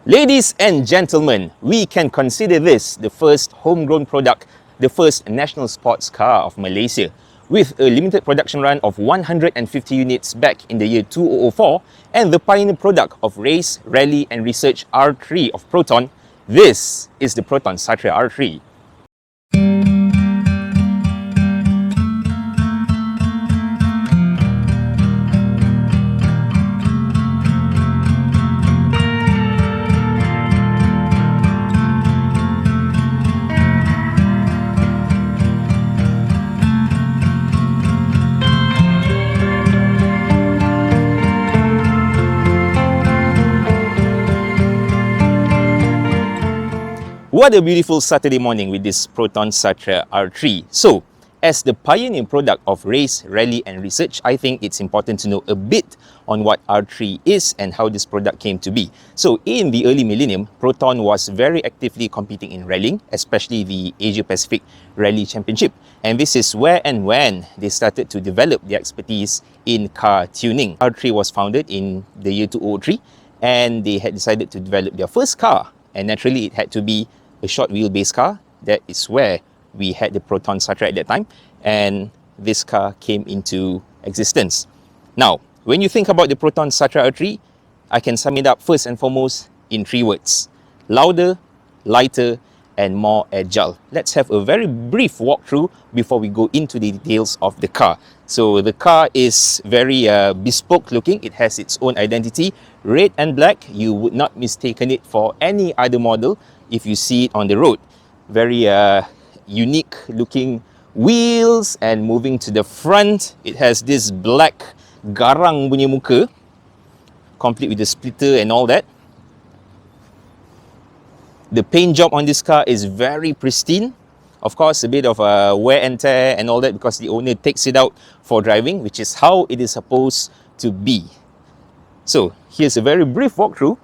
Ladies and gentlemen, we can consider this the first homegrown product, the first national sports car of Malaysia. With a limited production run of 150 units back in the year 2004 and the pioneer product of race, rally and research R3 of Proton, this is the Proton Satria R3. What a beautiful Saturday morning with this Proton Satria R3. So, as the pioneer product of race, rally and research, I think it's important to know a bit on what R3 is and how this product came to be. So, in the early millennium, Proton was very actively competing in rallying, especially the Asia Pacific Rally Championship. And this is where and when they started to develop their expertise in car tuning. R3 was founded in the year 2003 and they had decided to develop their first car. And naturally, it had to be a short wheelbase car. That is where we had the Proton Satria at that time, and this car came into existence. Now, when you think about the Proton Satria R3, I can sum it up first and foremost in 3 words: louder, lighter, and more agile. Let's have a very brief walkthrough before we go into the details of the car. So the car is very bespoke looking. It has its own identity, red and black. You would not mistaken it for any other model if you see it on the road. Very unique looking wheels, and moving to the front, it has this black garang punya muka, complete with the splitter and all that. The paint job on this car is very pristine. Of course, a bit of wear and tear and all that because the owner takes it out for driving, which is how it is supposed to be. So here's a very brief walkthrough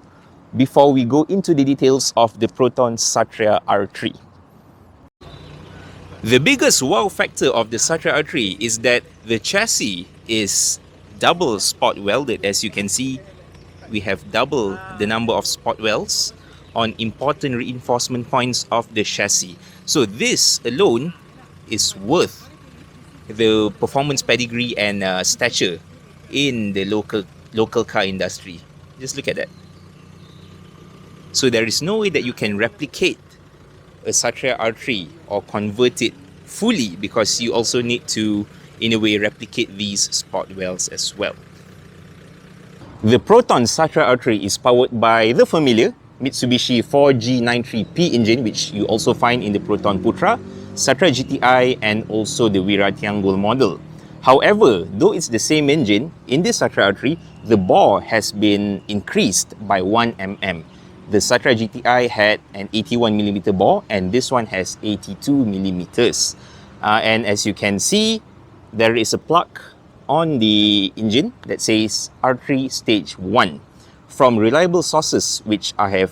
before we go into the details of the Proton Satria R3. The biggest wow factor of the Satria R3 is that the chassis is double spot welded. As you can see, we have double the number of spot welds on important reinforcement points of the chassis. So this alone is worth the performance pedigree and stature in the local car industry. Just look at that. So there is no way that you can replicate a Satria R3 or convert it fully, because you also need to, in a way, replicate these spot welds as well. The Proton Satria R3 is powered by the familiar Mitsubishi 4G93P engine, which you also find in the Proton Putra, Satria GTI and also the Wira Tianggul model. However, though it's the same engine, in this Satria R3, the bore has been increased by 1 mm. The Satria GTI had an 81mm bore and this one has 82mm. And as you can see, there is a plaque on the engine that says R3 Stage 1. From reliable sources which I have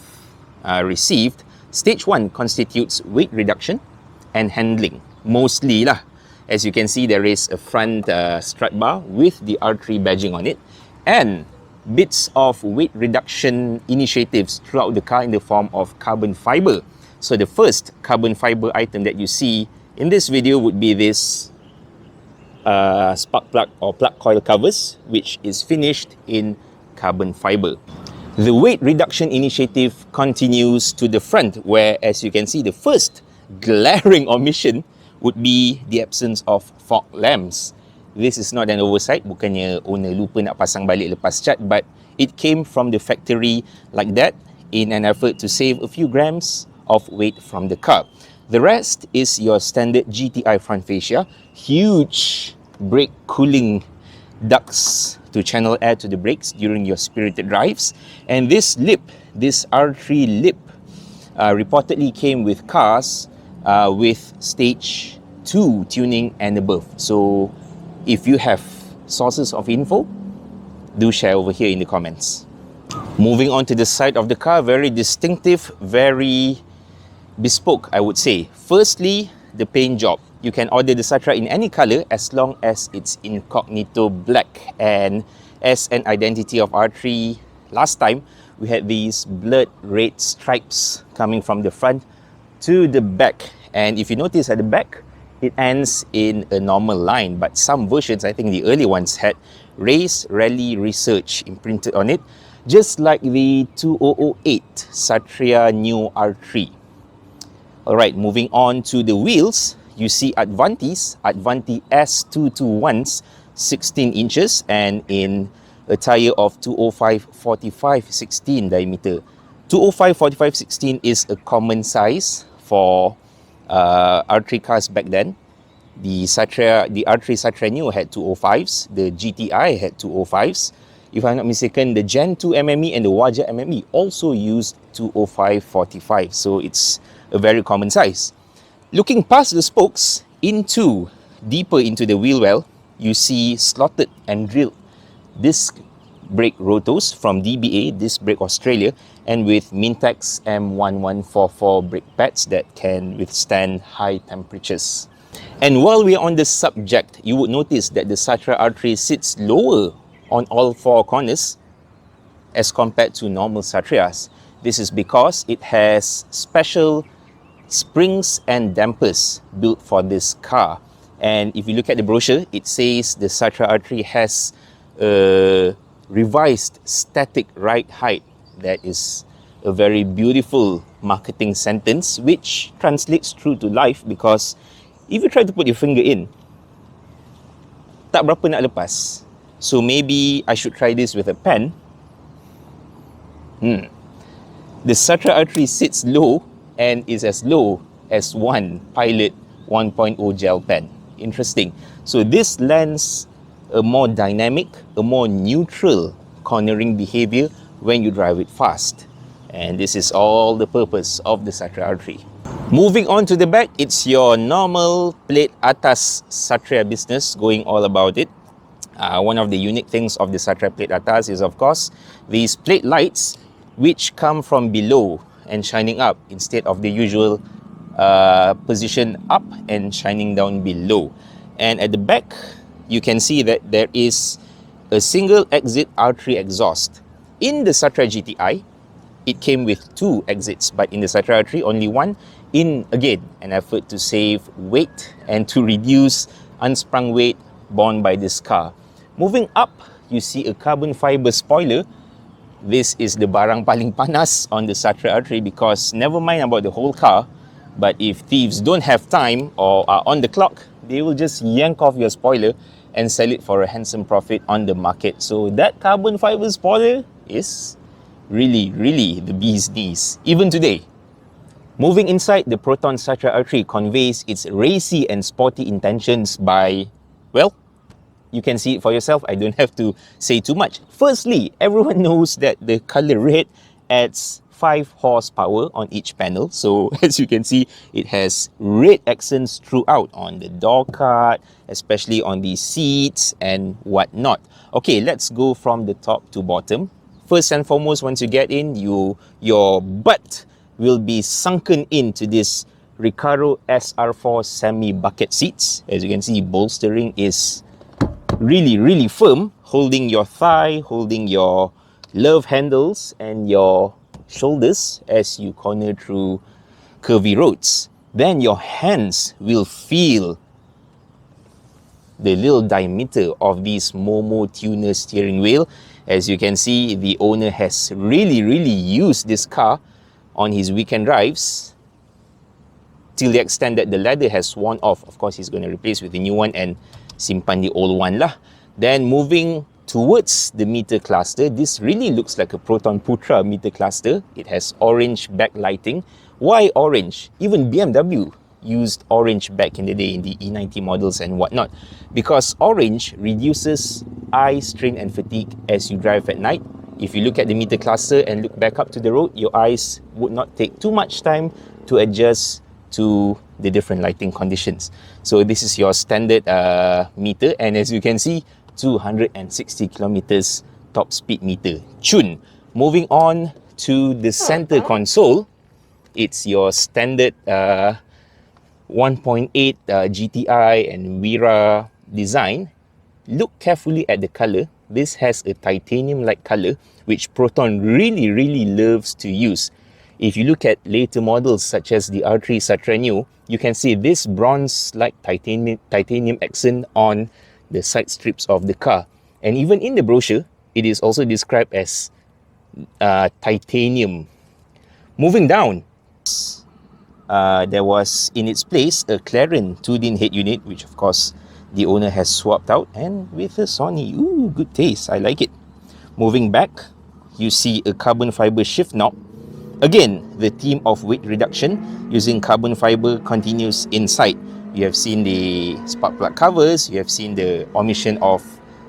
received, Stage 1 constitutes weight reduction and handling, mostly lah. As you can see, there is a front strut bar with the R3 badging on it, and bits of weight reduction initiatives throughout the car in the form of carbon fiber. So the first carbon fiber item that you see in this video would be this spark plug or plug coil covers, which is finished in carbon fiber. The weight reduction initiative continues to the front, where, as you can see, the first glaring omission would be the absence of fog lamps. This is not an oversight, bukannya owner lupa nak pasang balik lepas cat, but it came from the factory like that in an effort to save a few grams of weight from the car. The rest is your standard GTI front fascia, huge brake cooling ducts to channel air to the brakes during your spirited drives. And this lip, this R3 lip, reportedly came with cars with stage 2 tuning and above. So if you have sources of info, do share over here in the comments. Moving on to the side of the car, very distinctive, very bespoke, I would say. Firstly, the paint job. You can order the Satria in any color as long as it's incognito black. And as an identity of R3 last time, we had these blood red stripes coming from the front to the back. And if you notice at the back, it ends in a normal line, but some versions, I think the early ones, had Race Rally Research imprinted on it, just like the 2008 Satria New R3. Alright, moving on to the wheels, you see Advanti S221s, 16 inches, and in a tyre of 205/45/16 diameter. 205/45/16 is a common size for R3 cars back then. The R3 Satria New had 205s, the GTI had 205s. If I'm not mistaken, the Gen 2 MME and the Waja MME also used 205/45, so it's a very common size. Looking past the spokes deeper into the wheel well, you see slotted and drilled disc brake rotos from DBA, Disc Brake Australia, and with Mintex M1144 brake pads that can withstand high temperatures. And while we're on the subject, you would notice that the Satria R3 sits lower on all four corners as compared to normal Satrias. This is because it has special springs and dampers built for this car. And if you look at the brochure, it says the Satria R3 has a revised static ride height. That is a very beautiful marketing sentence which translates true to life, because if you try to put your finger in, tak berapa nak lepas. So maybe I should try this with a pen. The Satria R3 sits low and is as low as one Pilot 1.0 gel pen. Interesting. So this lends a more dynamic, a more neutral cornering behavior when you drive it fast. And this is all the purpose of the Satria R3. Moving on to the back, it's your normal plate atas Satria business going all about it. One of the unique things of the Satria plate atas is, of course, these plate lights which come from below and shining up instead of the usual position up and shining down below. And at the back, you can see that there is a single exit R3 exhaust. In the Satria GTI, it came with two exits, but in the Satria R3, only one, in, again, an effort to save weight and to reduce unsprung weight borne by this car. Moving up, you see a carbon fiber spoiler. This is the barang paling panas on the Satria R3, because never mind about the whole car, but if thieves don't have time or are on the clock, they will just yank off your spoiler and sell it for a handsome profit on the market. So that carbon fiber spoiler is really, really the bee's knees, even today. Moving inside, the Proton Satria R3 conveys its racy and sporty intentions by, well, you can see it for yourself. I don't have to say too much. Firstly, everyone knows that the color red adds 5 horsepower on each panel. So as you can see, it has red accents throughout on the door card, especially on the seats and whatnot. Okay, let's go from the top to bottom. First and foremost, once you get in, your butt will be sunken into this Recaro SR4 semi-bucket seats. As you can see, bolstering is really, really firm, holding your thigh, holding your love handles and your shoulders as you corner through curvy roads. Then your hands will feel the little diameter of this Momo tuner steering wheel. As you can see, the owner has really, really used this car on his weekend drives till the extent that the leather has worn off. Of course, he's going to replace with the new one and simpan the old one lah. Then moving towards the meter cluster, this really looks like a Proton Putra meter cluster. It has orange backlighting. Why orange? Even BMW used orange back in the day in the E90 models and whatnot, because orange reduces eye strain and fatigue as you drive at night. If you look at the meter cluster and look back up to the road, your eyes would not take too much time to adjust to the different lighting conditions. So this is your standard meter, and as you can see, 260 kilometers top speed meter. Chun. Moving on to the center console, it's your standard 1.8 GTI and Wira design. Look carefully at the color. this has a titanium-like color, which Proton really loves to use. If you look at later models such as the R3 Satria R3, you can see this bronze-like titanium accent on the side strips of the car. And even in the brochure, it is also described as titanium. Moving down, there was in its place a Claren 2-din head unit, which of course the owner has swapped out, and with a Sony. Ooh, good taste, I like it. Moving back, you see a carbon fiber shift knob. Again, the theme of weight reduction using carbon fiber continues inside. You have seen the spark plug covers, you have seen the omission of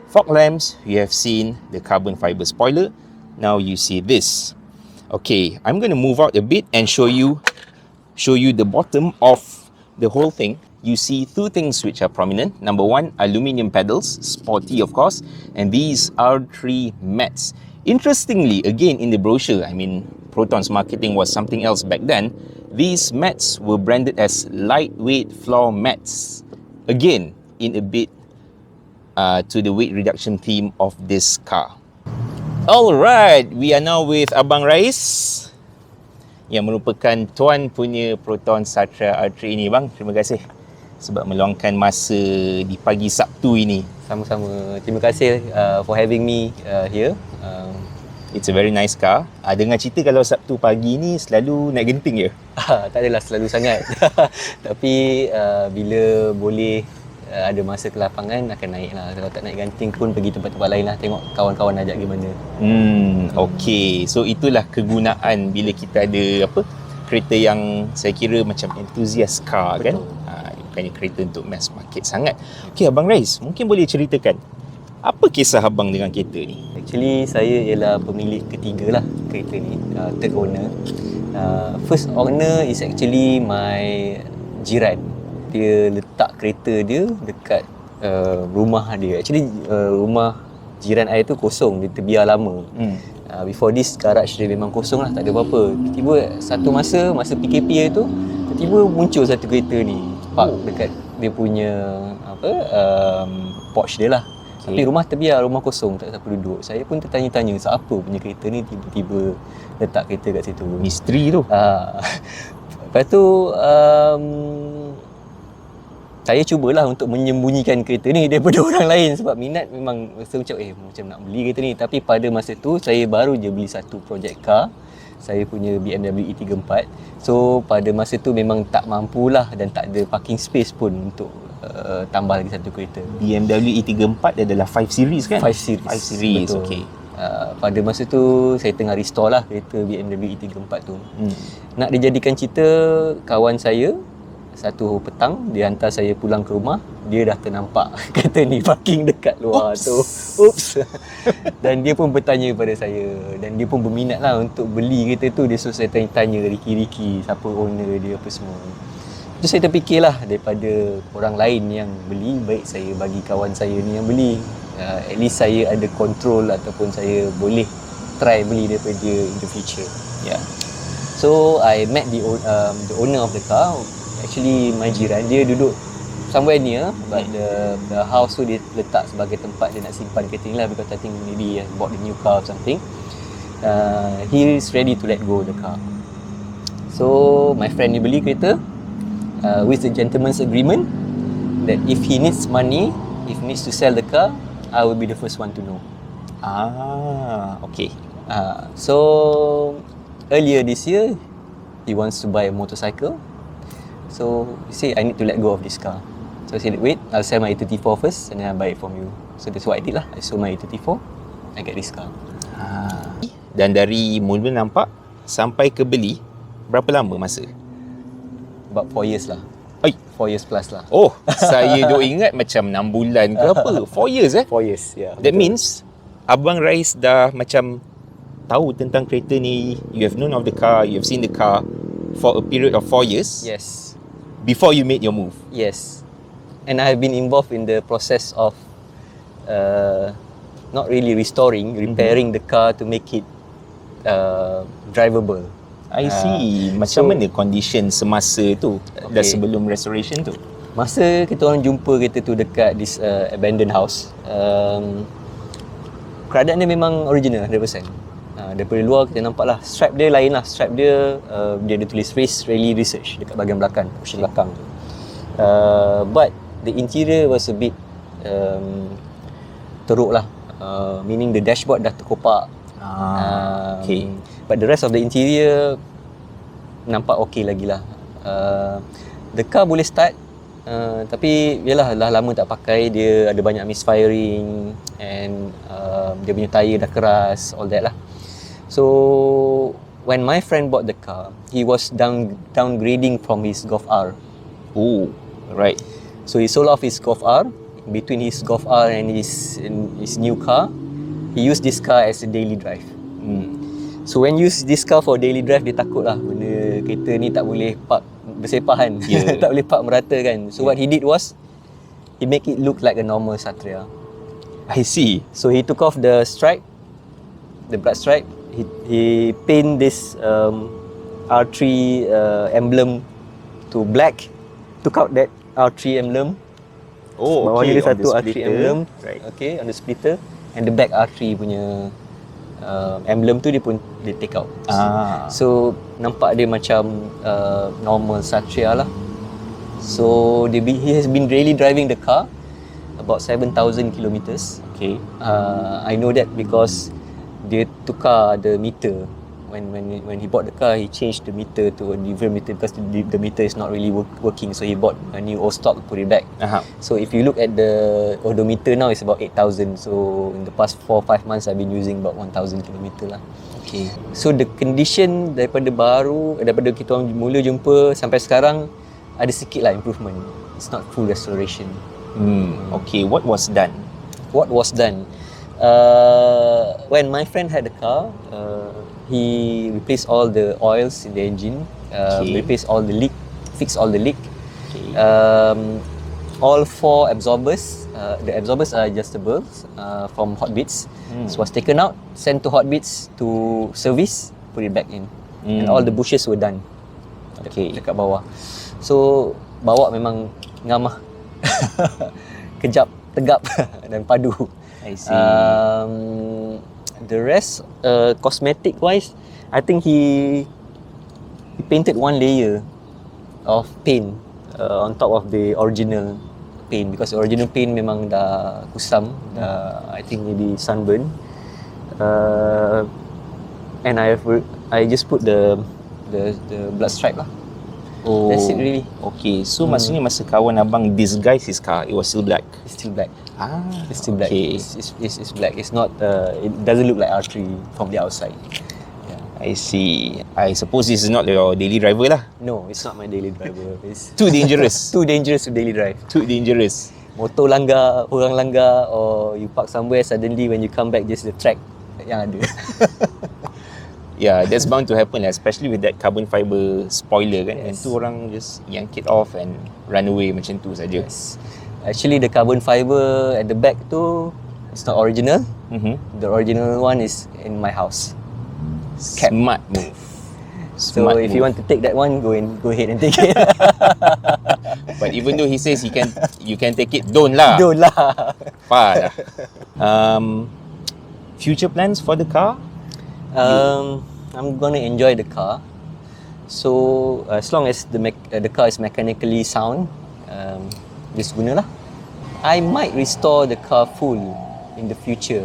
fog lamps, you have seen the carbon fiber spoiler. Now you see this. Okay, I'm going to move out a bit and show you the bottom of the whole thing. You see two things which are prominent. Number one, aluminium pedals, sporty of course, and these R3 mats. Interestingly, again in the brochure, I mean, Proton's marketing was something else back then. These mats were branded as lightweight floor mats. Again, in a bit to the weight reduction theme of this car. Alright, we are now with Abang Rais yang merupakan tuan punya Proton Satria R3 ini. Bang, terima kasih sebab meluangkan masa di pagi Sabtu ini. Sama-sama. Terima kasih for having me here. It's a very nice car. Dengar cerita kalau Sabtu pagi ni selalu naik genting je? Tak adalah selalu sangat. Tapi bila boleh ada masa ke lapangan akan naik lah. Kalau tak naik genting pun pergi tempat-tempat lain lah. Tengok kawan-kawan ajak gimana. Okay. So itulah kegunaan bila kita ada kereta yang saya kira macam enthusiast car. Betul. Kan? Bukannya kereta untuk mass market sangat. Okay, Abang Rais, mungkin boleh ceritakan apa kisah abang dengan kereta ni? Actually, saya ialah pemilik ketiga lah kereta ni, third owner. First owner is actually my jiran. Dia letak kereta dia dekat rumah dia. Actually, rumah jiran saya tu kosong, dia terbiar lama. Before this, garage dia memang kosong lah, tak ada apa-apa. Tiba-tiba satu masa PKP tu, tiba-tiba muncul satu kereta ni, park dekat dia punya porch dia lah. Tapi rumah terbiar, rumah kosong, tak siapa duduk. Saya pun tertanya-tanya, siapa punya kereta ni tiba-tiba letak kereta kat situ. Misteri tu. Lepas tu, saya cubalah untuk menyembunyikan kereta ni daripada orang lain sebab minat memang rasa macam macam nak beli kereta ni. Tapi pada masa tu, saya baru je beli satu project car. Saya punya BMW E34. So, pada masa tu memang tak mampulah dan tak ada parking space pun untuk tambah lagi satu kereta. BMW E34 adalah 5 series kan? 5 series. 5 series, betul. Okay. Pada masa tu saya tengah restore lah kereta BMW E34 tu. Nak dijadikan cerita, kawan saya satu petang dia hantar saya pulang ke rumah, dia dah ternampak kereta ni parking dekat luar. Oops. Dan dia pun bertanya pada saya dan dia pun berminat lah untuk beli kereta tu. Dia suruh saya tanya riki-riki siapa owner dia apa semua. Terus saya terfikirlah, daripada orang lain yang beli, baik saya bagi kawan saya ni yang beli. At least saya ada control ataupun saya boleh try beli daripada dia in the future. Yeah. So I met the owner of the car. Actually my jiran, dia duduk somewhere near, but the house tu dia letak sebagai tempat dia nak simpan kereta ni lah, because I think maybe he bought a new car or something. He is ready to let go the car. So my friend ni beli kereta with the gentleman's agreement that if he needs money, if he needs to sell the car, I will be the first one to know. Okay. So earlier this year, he wants to buy a motorcycle. So he said, I need to let go of this car. So I said, wait, I'll sell my A34 first and then I'll buy it from you. So that's what I did lah. I sold my A34, I get this car. Dan dari mula nampak sampai ke beli, berapa lama masa? About 4 years lah. 4 years plus lah. Oh, saya duk ingat macam 6 bulan ke apa. 4 years 4 years, yeah. That means Abang Rais dah macam tahu tentang kereta ni. You have known of the car, you have seen the car for a period of 4 years. Yes. Before you made your move. Yes. And I have been involved in the process of not really restoring, repairing the car to make it drivable. I see. Macam mana condition semasa tu, dah sebelum restoration tu? Masa kita orang jumpa kereta tu dekat this abandoned house, keadaan dia memang original 100%. Daripada luar kita nampak lah, strap dia lain lah. Strap dia, dia ada tulis race rally research dekat bahagian belakang, cushion belakang. But the interior was a bit teruk lah. Meaning the dashboard dah terkopak. Okay. But the rest of the interior nampak okay lagi lah. The car boleh start, tapi yalah, dah lama tak pakai, dia ada banyak misfiring and dia punya tyre dah keras, all that lah. So when my friend bought the car, he was downgrading from his Golf R. Oh, right. So he sold off his Golf R. Between his Golf R and his new car, he used this car as a daily drive. So when use this car for daily drive, dia takut lah benda kereta ni tak boleh park bersepahan, tak boleh park merata kan. So what he did was, he make it look like a normal Satria. I see. So he took off the stripe, the black stripe. He paint this R3 emblem to black. Took out that R3 emblem. Oh, Bawah okay. dia satu R3 emblem. Right. Okay, on the splitter. And the back R3 punya emblem tu dia pun dia take out. So nampak dia macam normal Satria lah. So he has been really driving the car about 7,000 kilometers. Okay. I know that because dia tukar the meter. When he bought the car, he changed the meter to a different meter because the meter is not really working. So he bought a new old stock, put it back. So if you look at the odometer now, it's about 8,000. So in the past 4-5 months, I've been using about 1,000 kilometer lah. Okay. So the condition daripada kita orang mula jumpa sampai sekarang, ada sikit lah improvement. It's not full restoration. Okay, what was done? What was done? When my friend had the car, he replaced all the oils in the engine, replaced all the leak, fixed all the leak. All 4 absorbers, the absorbers are adjustable from Hotbits. So was taken out, sent to Hotbits to service, put it back in. And all the bushes were done. Dekat bawah. So bawa memang ngamah. Kejap, tegap dan padu. I see. The rest, cosmetic wise, I think he painted 1 layer of paint on top of the original paint, because the original paint memang dah kusam, I think maybe sunburn. And I just put the blood stripe lah. Oh, that's it really. Okay, so maksudnya masa kawan abang disguise his car, it was still black? It's still black. It's still black. Okay. It's black. It's not. It doesn't look like R3 from the outside. I see. I suppose this is not your daily driver lah. No, it's not my daily driver. It's Too dangerous. too dangerous to daily drive. Too dangerous. Motor langgar, orang langgar, or you park somewhere, suddenly when you come back, just the track yang ada. Yeah, that's bound to happen, especially with that carbon fiber spoiler kan. And tu orang just yank it off and run away macam tu saja. Yes. Actually, the carbon fiber at the back tu, it's not original. The original one is in my house. Smart move. So if you want to take that one, go ahead and take it. But even though he says you can take it, don't lah. Don't lah. Far lah. Future plans for the car? I'm gonna enjoy the car. So as long as the car is mechanically sound, just guna lah. I might restore the car full in the future,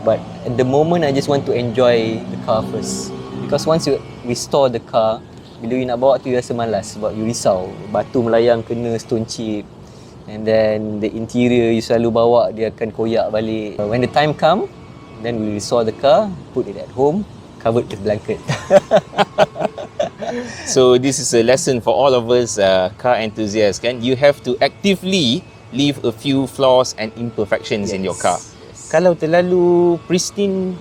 but at the moment I just want to enjoy the car first. Because once you restore the car, bila you nak bawa tu you rasa malas sebab you risau batu melayang kena stone chip, and then the interior you selalu bawa dia akan koyak balik. When the time come, then we restore the car, put it at home, covered with blanket. So this is a lesson for all of us car enthusiasts kan. You have to actively leave a few flaws and imperfections in your car. Kalau terlalu pristine,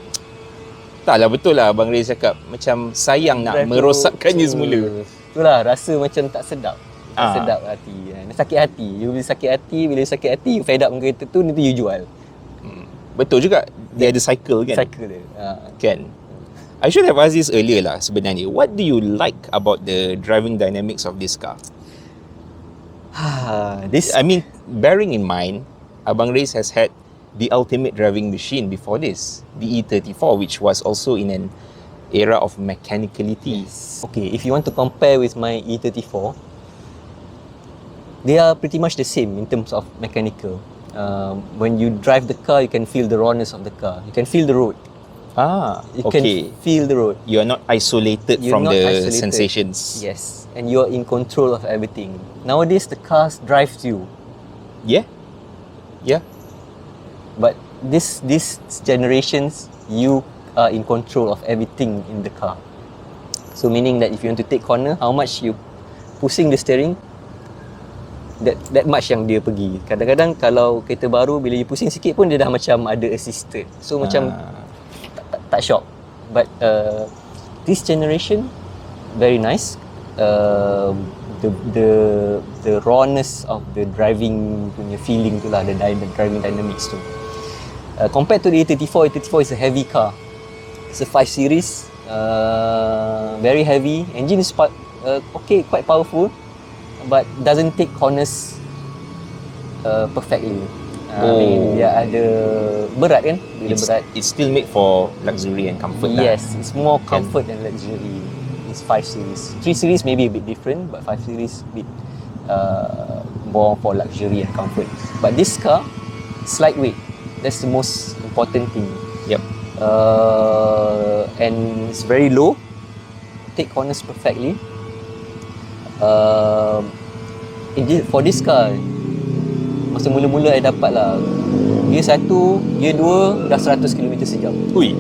taklah betul lah Abang Ray cakap, macam sayang nak merosakkannya semula. Itulah rasa macam tak sedap. Tak sedap hati. Sakit hati. You bila sakit hati, you fed up dengan kereta tu, nanti you jual. Betul juga. Dia ada cycle kan? Cycle dia. Kan? I should have asked this earlier lah sebenarnya. What do you like about the driving dynamics of this car? This, I mean, bearing in mind, Abang Ray has had the ultimate driving machine before this, the E34, which was also in an era of mechanicality. Okay, if you want to compare with my E34, they are pretty much the same in terms of mechanical. When you drive the car, you can feel the rawness of the car. You can feel the road. You Okay. can feel the road. You are not isolated You're from not the isolated. sensations. Yes, and you're in control of everything. Nowadays, the cars drives you. Yeah. Yeah. But this generations, you are in control of everything in the car. So meaning that if you want to take corner, how much you pushing the steering, that much yang dia pergi. Kadang-kadang kalau kereta baru, bila you pusing sikit pun dia dah macam ada assisted. So macam tak shock. But this generation very nice. The rawness of the driving punya feeling tu lah, the driving dynamics tu. Compared to the A34, A34 is a heavy car. It's a 5 series, very heavy. Engine is okay, quite powerful, but doesn't take corners perfectly. I mean, dia ada berat kan? Bila berat. It's still made for luxury and comfort. Yes, it's more comfort than luxury. It's 5 series. 3 series maybe a bit different, but 5 series a bit more for luxury and comfort. But this car, it's lightweight. That's the most important thing. Yep. And it's very low. Take corners perfectly. For this car, masa mula-mula I dapat lah, Gear 1, Gear 2 dah 100 km sejam. Ui.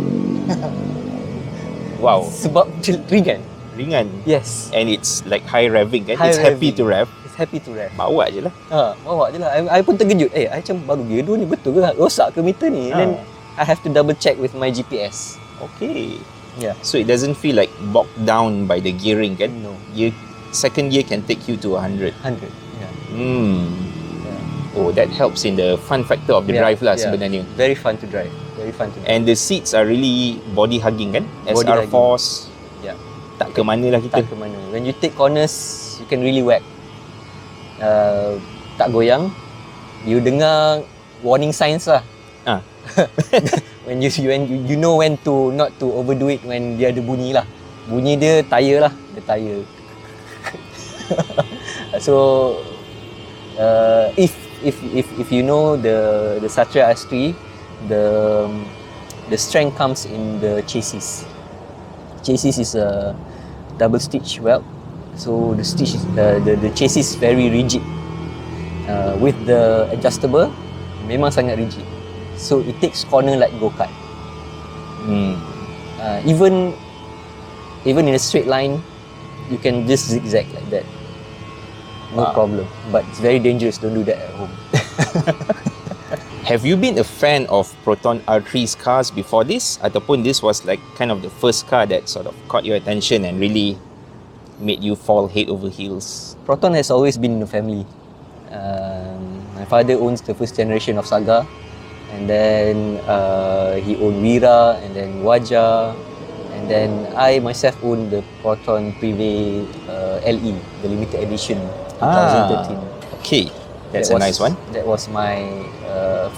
Wow. Sebab ringan. Ringan. Yes. And it's like high revving kan? High It's happy revving. to rev. It's happy to rev. Bawa je lah. Bawa je lah. I pun terkejut. I macam baru Gear 2 ni betul ke? Rosak ke meter ni? And then I have to double check with my GPS. Okay. Yeah. So it doesn't feel like bogged down by the gearing kan? No. Second gear can take you to 100. 100. Yeah. Oh, that helps in the fun factor of the drive lah sebenarnya. Very fun to drive. Very fun to drive. And the seats are really body hugging kan? Body SR4s. Yeah. Tak ke mana lah kita. Tak ke mana. When you take corners, you can really whack. Tak goyang. You dengar warning signs lah. when you know when to not to overdo it, when dia ada bunyi lah. Bunyi dia tire lah. Dia tire. So if you know the Satria R3, the strength comes in the chassis. Chassis is a double stitch weld, so the stitch the chassis is very rigid. With the adjustable, memang sangat rigid. So it takes corner like go-kart. Even in a straight line, you can just zigzag like that. No problem. But it's very dangerous. Don't do that at home. Have you been a fan of Proton R3's cars before this? Ataupun this was like kind of the first car that sort of caught your attention and really made you fall head over heels? Proton has always been in the family. My father owns the first generation of Saga, and then he owned Wira, and then Waja, and then I myself own the Proton Privé LE, the limited edition 2013. Okay, that's a nice one. That was my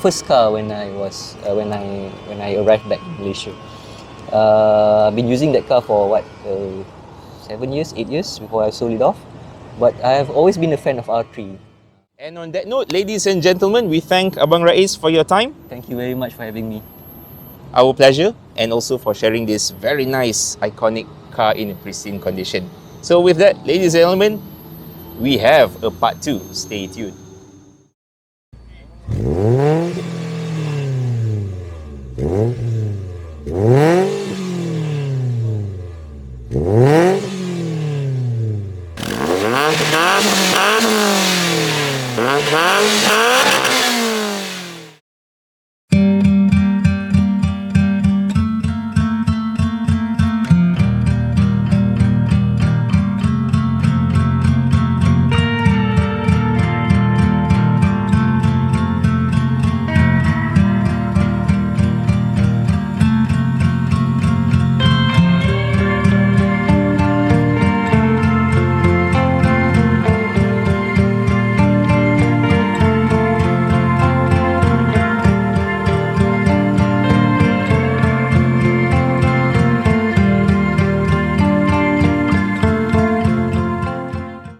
first car when I arrived back in Malaysia. I've been using that car for 7 years, 8 years before I sold it off. But I have always been a fan of R3. And on that note, ladies and gentlemen, we thank Abang Rais for your time. Thank you very much for having me. Our pleasure, and also for sharing this very nice, iconic car in a pristine condition. So with that, ladies and gentlemen, we have a part 2. Stay tuned.